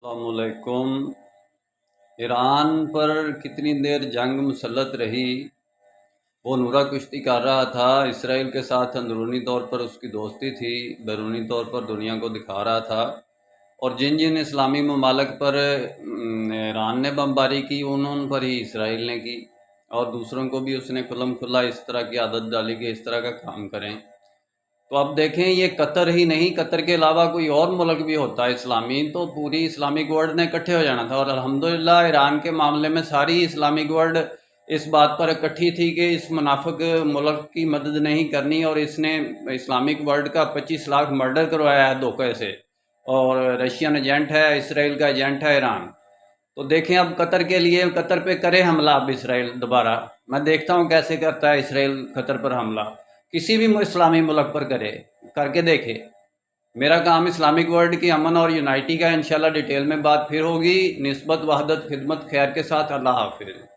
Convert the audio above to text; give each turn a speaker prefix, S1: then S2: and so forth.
S1: अस्सलाम वालेकुम। ईरान पर कितनी देर जंग मुसल्लत रही। वो नूरा कुश्ती कर रहा था। इसराइल के साथ अंदरूनी तौर पर उसकी दोस्ती थी, बैरूनी तौर पर दुनिया को दिखा रहा था। और जिन जिन इस्लामी ममालिक पर ईरान ने बमबारी की, उन पर ही इसराइल ने की। और दूसरों को भी उसने खुल्लम खुल्ला इस तरह की आदत डाली कि इस तरह का काम करें। तो अब देखें, ये कतर ही नहीं, कतर के अलावा कोई और मुल्क भी होता है इस्लामी, तो पूरी इस्लामिक वर्ल्ड ने इकट्ठे हो जाना था। और अल्हम्दुलिल्लाह ईरान के मामले में सारी इस्लामिक वर्ल्ड इस बात पर इकट्ठी थी कि इस मुनाफिक मुल्क की मदद नहीं करनी। और इसने इस्लामिक वर्ल्ड का 25 लाख मर्डर करवाया है धोखे से। और रशियन एजेंट है, इसराइल का एजेंट है ईरान। तो देखें, अब कतर के लिए, कतर पे करे हमला अब इसराइल दोबारा। मैं देखता हूँ कैसे करता है इसराइल कतर पर हमला। किसी भी इस्लामी मुल्क पर करे, करके देखे। मेरा काम इस्लामिक वर्ल्ड की अमन और यूनाइटी का। इंशाल्लाह डिटेल में बात फिर होगी। निस्बत वहदत खिदमत खैर के साथ। अल्लाह हाफिज़।